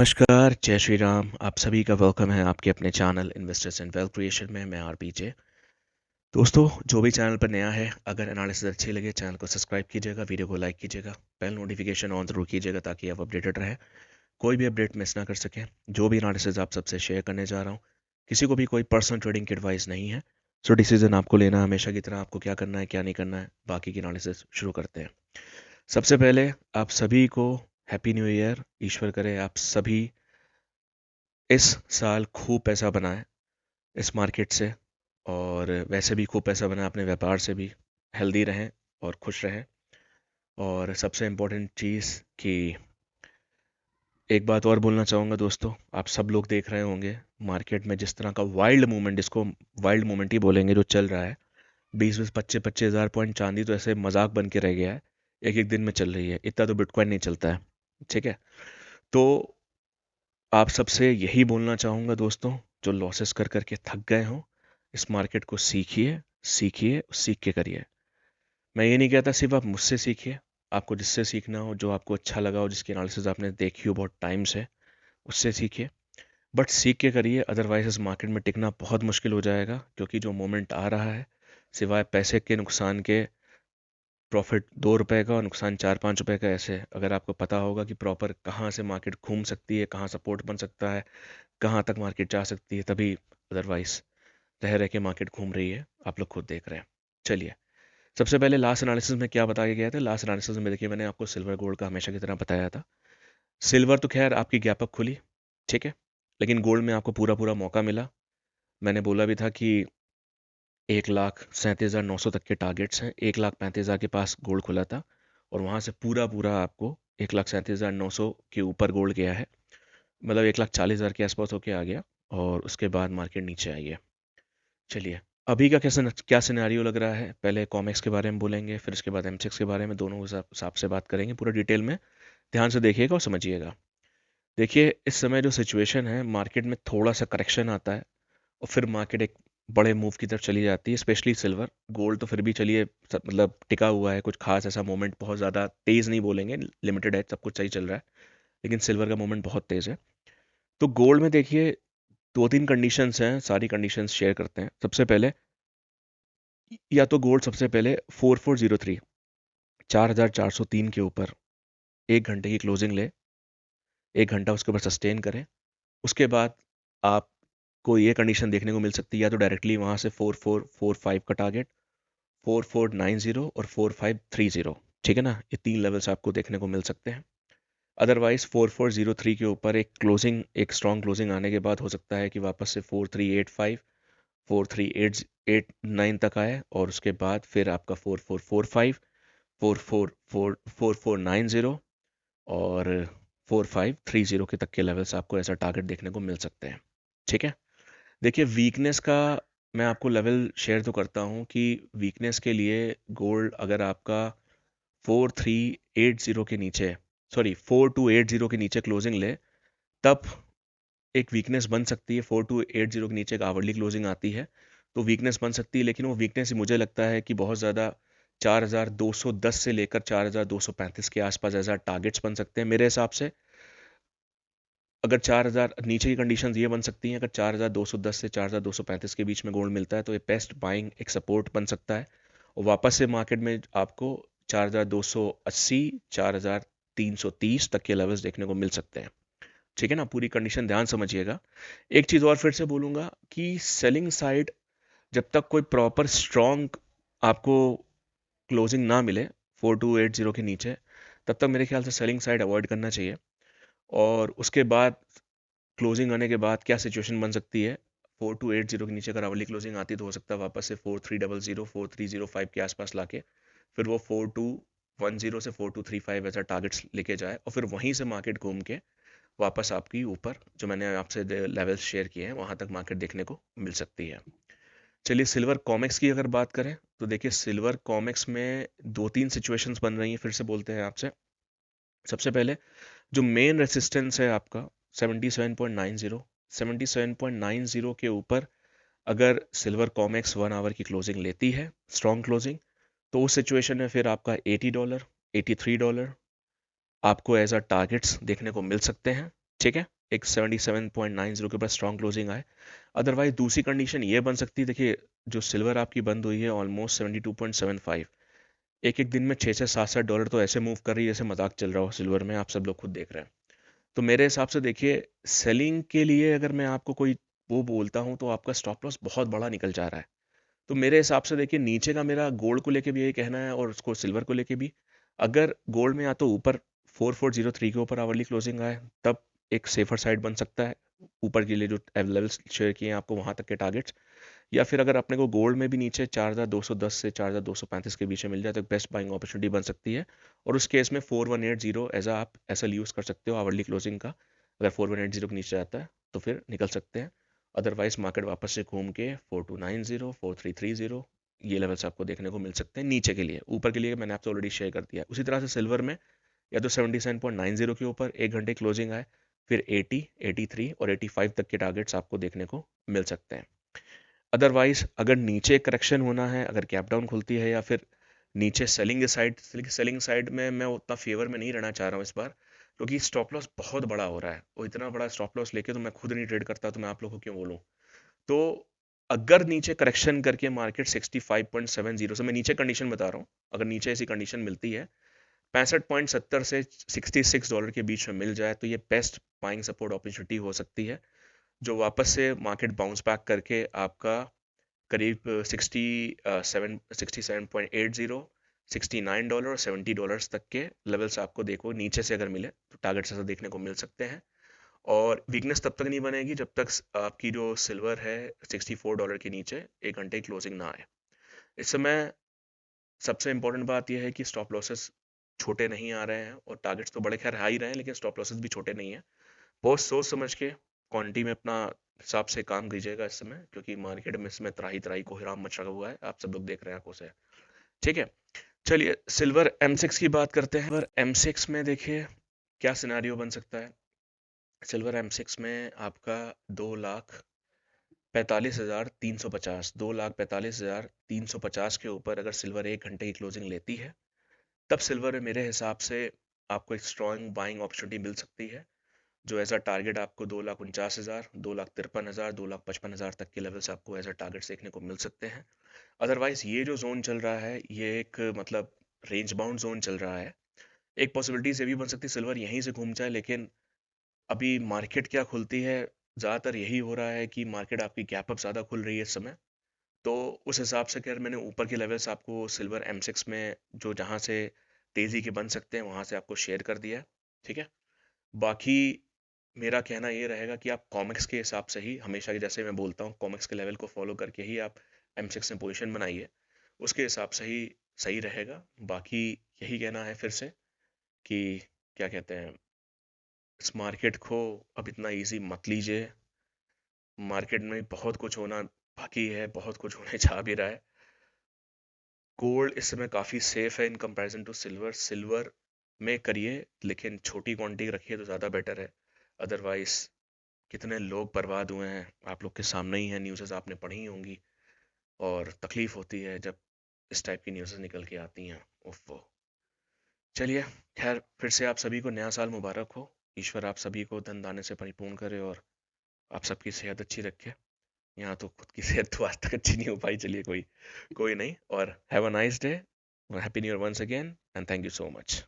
नमस्कार, जय श्री राम। आप सभी का वेलकम है आपके अपने channel investors and wealth creation में। मैं आरपीजे। दोस्तों, जो भी चैनल पर नया है, अगर एनालिसिस अच्छी लगे चैनल को सब्सक्राइब कीजिएगा, वीडियो को लाइक कीजिएगा, बेल नोटिफिकेशन ऑन जरूर कीजिएगा ताकि आप अपडेटेड रहें, कोई भी अपडेट मिस ना कर सकें। जो भी एनालिसिस आप सबसे शेयर करने जा रहा हूँ, किसी को भी कोई पर्सनल ट्रेडिंग की एडवाइस नहीं है। सो डिसीजन आपको लेना है हमेशा की तरह, आपको क्या करना है क्या नहीं करना है। बाकी की एनालिसिस शुरू करते हैं। सबसे पहले आप सभी को हैप्पी न्यू ईयर। ईश्वर करे आप सभी इस साल खूब पैसा बनाएं इस मार्केट से, और वैसे भी खूब पैसा बनाएं अपने व्यापार से भी। हेल्दी रहें और खुश रहें। और सबसे इम्पोर्टेंट चीज़ कि एक बात और बोलना चाहूँगा दोस्तों, आप सब लोग देख रहे होंगे मार्केट में जिस तरह का वाइल्ड मूवमेंट, जिसको वाइल्ड मूवमेंट ही बोलेंगे, जो चल रहा है। 20-25 हज़ार पॉइंट चांदी तो ऐसे मजाक बन के रह गया है, एक एक दिन में चल रही है। इतना तो बिटकॉइन नहीं चलता है। ठीक है। तो आप सबसे यही बोलना चाहूँगा दोस्तों, जो लॉसेस कर करके थक गए हों, इस मार्केट को सीखिए, सीखिए, सीख के करिए। मैं ये नहीं कहता सिर्फ आप मुझसे सीखिए, आपको जिससे सीखना हो, जो आपको अच्छा लगा हो, जिसकी एनालिसिस आपने देखी हो बहुत टाइम से, उससे सीखिए। बट सीख के करिए, अदरवाइज इस मार्केट में टिकना बहुत मुश्किल हो जाएगा। क्योंकि जो मोमेंट आ रहा है, सिवाय पैसे के नुकसान के, प्रॉफिट 2 रुपए का और नुकसान 4-5 रुपए का, ऐसे अगर आपको पता होगा कि प्रॉपर कहाँ से मार्केट घूम सकती है, कहाँ सपोर्ट बन सकता है, कहाँ तक मार्केट जा सकती है, तभी। अदरवाइज रह रह के मार्केट घूम रही है, आप लोग खुद देख रहे हैं। चलिए, सबसे पहले लास्ट एनालिसिस में क्या बताया गया था। लास्ट एनालिसिस में देखिए, मैंने आपको सिल्वर गोल्ड का हमेशा की तरह बताया था। सिल्वर तो खैर आपकी गैप अप खुली, ठीक है, लेकिन गोल्ड में आपको पूरा पूरा मौका मिला। मैंने बोला भी था कि 1,37,900 तक के टारगेट्स हैं। 1,35,000 के पास गोल्ड खुला था, और वहां से पूरा पूरा आपको 1,37,900 के ऊपर गोल्ड गया है। मतलब 1,40,000 के आसपास होके आ गया, और उसके बाद मार्केट नीचे आई है। चलिए, अभी का क्या सिनेरियो लग रहा है। पहले कॉमेक्स के बारे में बोलेंगे, फिर उसके बाद एमसेक्स के बारे में, दोनों हिसाब से बात करेंगे पूरा डिटेल में। ध्यान से देखिएगा और समझिएगा। देखिए, इस समय जो सिचुएशन है, मार्केट में थोड़ा सा करेक्शन आता है, और फिर मार्केट एक बड़े मूव की तरफ चली जाती है। Specially silver. गोल्ड तो फिर भी चलिए मतलब टिका हुआ है, कुछ खास ऐसा मोमेंट बहुत ज़्यादा तेज़ नहीं बोलेंगे, लिमिटेड है, सब कुछ सही चल रहा है। लेकिन सिल्वर का मोमेंट बहुत तेज़ है। तो गोल्ड में देखिए, 2-3 कंडीशंस हैं, सारी कंडीशंस शेयर करते हैं। सबसे पहले, या तो गोल्ड सबसे पहले 4403, 4,403 के ऊपर 1 घंटे की क्लोजिंग ले, 1 घंटा उसके ऊपर सस्टेन करें। उसके बाद आपको ये कंडीशन देखने को मिल सकती है, या तो डायरेक्टली वहाँ से 4445 का टारगेट, 4490 और 4530। ठीक है ना, ये 3 लेवल्स आपको देखने को मिल सकते हैं। अदरवाइज 4403 के ऊपर एक क्लोजिंग, एक स्ट्रॉन्ग क्लोजिंग आने के बाद हो सकता है कि वापस से 4385, 4389 तक आए, और उसके बाद फिर आपका 4445, 4490 और 4530 के तक के लेवल्स आपको ऐसा टारगेट देखने को मिल सकते हैं। ठीक है। देखिए, वीकनेस का मैं आपको लेवल शेयर तो करता हूँ कि वीकनेस के लिए गोल्ड अगर आपका 4380 के नीचे, सॉरी 4280 के नीचे क्लोजिंग ले, तब एक वीकनेस बन सकती है। 4280 के नीचे एक आवरली क्लोजिंग आती है, तो वीकनेस बन सकती है। लेकिन वो वीकनेस मुझे लगता है कि बहुत ज़्यादा 4210 से लेकर 4235 के आसपास ऐसा टारगेट्स बन सकते हैं मेरे हिसाब से। अगर 4000 नीचे की कंडीशंस ये बन सकती हैं, अगर 4210 से 4235 के बीच में गोल्ड मिलता है, तो ये बेस्ट बाइंग एक सपोर्ट बन सकता है। और वापस से मार्केट में आपको 4280, 4330 तक के लेवल्स देखने को मिल सकते हैं। ठीक है ना, पूरी कंडीशन ध्यान समझिएगा। एक चीज़ और फिर से बोलूँगा कि सेलिंग साइड, जब तक कोई प्रॉपर स्ट्रॉन्ग आपको क्लोजिंग ना मिले 4280 के नीचे, तब तक मेरे ख्याल से सेलिंग साइड अवॉइड करना चाहिए। और उसके बाद क्लोजिंग आने के बाद क्या सिचुएशन बन सकती है, 4280 के नीचे अगर आवली क्लोजिंग आती तो हो सकता है वापस से 4300, 4305 के आसपास लाके फिर वो 4210 से 4235 ऐसा टारगेट्स लेके जाए, और फिर वहीं से मार्केट घूम के वापस आपकी ऊपर, जो मैंने आपसे लेवल्स शेयर किए हैं, वहां तक मार्केट देखने को मिल सकती है। चलिए, सिल्वर कॉमेक्स की अगर बात करें, तो देखिए सिल्वर कॉमेक्स में 2-3 सिचुएशंस बन रही हैं। फिर से बोलते हैं आपसे। सबसे पहले, जो मेन रेसिस्टेंस है आपका 77.90, 77.90 के ऊपर अगर सिल्वर कॉमेक्स 1 आवर की क्लोजिंग लेती है, स्ट्रॉन्ग क्लोजिंग, तो उस सिचुएशन में फिर आपका $80, $83 आपको एज अ टारगेट्स देखने को मिल सकते हैं। ठीक है, एक 77.90 के ऊपर स्ट्रॉन्ग क्लोजिंग आए। अदरवाइज दूसरी कंडीशन ये बन सकती है, देखिए जो सिल्वर आपकी बंद हुई है ऑलमोस्ट 72.75, एक एक दिन में 6 से 7 डॉलर तो ऐसे मूव कर रही है जैसे मजाक चल रहा हो सिल्वर में, आप सब लोग खुद देख रहे हैं। तो मेरे हिसाब से देखिए, सेलिंग के लिए अगर मैं आपको कोई वो बोलता हूँ तो आपका स्टॉप लॉस बहुत बड़ा निकल जा रहा है। तो मेरे हिसाब से देखिए, नीचे का मेरा गोल्ड को लेके भी यही कहना है और उसको सिल्वर को लेके भी, अगर गोल्ड में या तो ऊपर 4403 के ऊपर आवरली क्लोजिंग आए तब एक सेफर साइड बन सकता है, ऊपर के लिए जो लेवल्स शेयर किए हैं आपको वहां तक के टारगेट्स, या फिर अगर अपने को गोल्ड में भी नीचे 4210 से 4235 के बीच में मिल जाए तो बेस्ट बाइंग अपॉर्चुनिटी बन सकती है। और उस केस में 4180 एज आप ऐसा यूज़ कर सकते हो आवरली क्लोजिंग का, अगर 4180 के नीचे आता है तो फिर निकल सकते हैं। अदरवाइज मार्केट वापस से घूम के 4290 4330 ये लेवल्स आपको देखने को मिल सकते हैं नीचे के लिए। ऊपर के लिए मैंने आपसे ऑलरेडी शेयर कर दिया। उसी तरह से सिल्वर में या तो 77.90 के ऊपर एक घंटे क्लोजिंग आए, फिर 80 83 और 85 तक के टारगेट्स आपको देखने को मिल सकते हैं। अदरवाइज अगर नीचे करेक्शन होना है, अगर कैप डाउन खुलती है या फिर नीचे सेलिंग साइड में मैं उतना फेवर में नहीं रहना चाह रहा हूँ इस बार, क्योंकि स्टॉप लॉस बहुत बड़ा हो रहा है और इतना बड़ा स्टॉप लॉस लेके तो मैं खुद नहीं ट्रेड करता, तो मैं आप लोगों को क्यों बोलूँ। तो अगर नीचे करेक्शन करके मार्केट 65.70 से, मैं नीचे कंडीशन बता रहा हूँ, अगर नीचे ऐसी कंडीशन मिलती है 65.70 से 66 डॉलर के बीच में मिल जाए तो ये बेस्ट बाइंग सपोर्ट अपॉर्चुनिटी हो सकती है, जो वापस से मार्केट बाउंस बैक करके आपका करीब 67.80 $69 और $70 तक के लेवल्स आपको देखो नीचे से अगर मिले तो टारगेट्स ऐसा देखने को मिल सकते हैं। और वीकनेस तब तक नहीं बनेगी जब तक आपकी जो सिल्वर है $64 के नीचे एक घंटे क्लोजिंग ना आए। इस समय सबसे इंपॉर्टेंट बात यह है कि स्टॉप लॉसेस छोटे नहीं आ रहे हैं और टारगेट्स तो बड़े खैर आ ही रहे हैं, लेकिन स्टॉप लॉसेस भी छोटे नहीं है। बहुत सोच समझ के क्वांटिटी में अपना हिसाब से काम कीजिएगा इस समय, क्योंकि मार्केट में इसमें त्राही त्राही कोहराम मचा हुआ है, आप सब लोग देख रहे हैं आंखों से। ठीक है, चलिए सिल्वर M6 की बात करते हैं। सिल्वर M6 में देखिए क्या सिनारियो बन सकता है। सिल्वर M6 में आपका 2,45,350, 2,45,350 के ऊपर अगर सिल्वर एक घंटे की क्लोजिंग लेती है तब सिल्वर में मेरे हिसाब से आपको एक स्ट्रॉन्ग बाइंग अपॉर्चुनिटी मिल सकती है, जो एज अ टारगेट आपको 2,49,000, 2,53,000, 2,55,000 तक के लेवल्स आपको एज अ टारगेट देखने को मिल सकते हैं। अदरवाइज ये जो जोन चल रहा है ये एक मतलब रेंज बाउंड जोन चल रहा है। एक पॉसिबिलिटीज ये भी बन सकती है सिल्वर यहीं से घूम जाए, लेकिन अभी मार्केट क्या खुलती है, ज़्यादातर यही हो रहा है कि मार्केट आपकी गैप अप ज़्यादा खुल रही है इस समय। तो उस हिसाब से खैर मैंने ऊपर के लेवल्स आपको सिल्वर M6 में जो जहाँ से तेज़ी के बन सकते हैं वहाँ से आपको शेयर कर दिया है। ठीक है, बाकी मेरा कहना ये रहेगा कि आप कॉमिक्स के हिसाब से ही हमेशा की जैसे मैं बोलता हूँ, कॉमिक्स के लेवल को फॉलो करके ही आप M6 में पोजीशन बनाइए, उसके हिसाब से ही सही रहेगा। बाकी यही कहना है फिर से कि क्या कहते हैं, इस मार्केट को अब इतना इजी मत लीजिए। मार्केट में बहुत कुछ होना बाकी है, बहुत कुछ होने जा भी रहा है। गोल्ड इस समय काफ़ी सेफ है in comparison to silver. Silver में करिए लेकिन छोटी क्वांटिटी रखिए तो ज़्यादा बेटर है। अदरवाइज कितने लोग बर्बाद हुए हैं आप लोग के सामने ही है, न्यूज़ आपने पढ़ी ही होंगी, और तकलीफ होती है जब इस टाइप की न्यूज़ निकल के आती हैं। उफ। चलिए, खैर फिर से आप सभी को नया साल मुबारक हो। ईश्वर आप सभी को धन दाने से परिपूर्ण करे और आप सबकी सेहत अच्छी रखे। यहाँ तो खुद की सेहत तो आज तक अच्छी नहीं हो पाई, चलिए कोई कोई नहीं। और have a nice day, happy new year once again and thank you so much.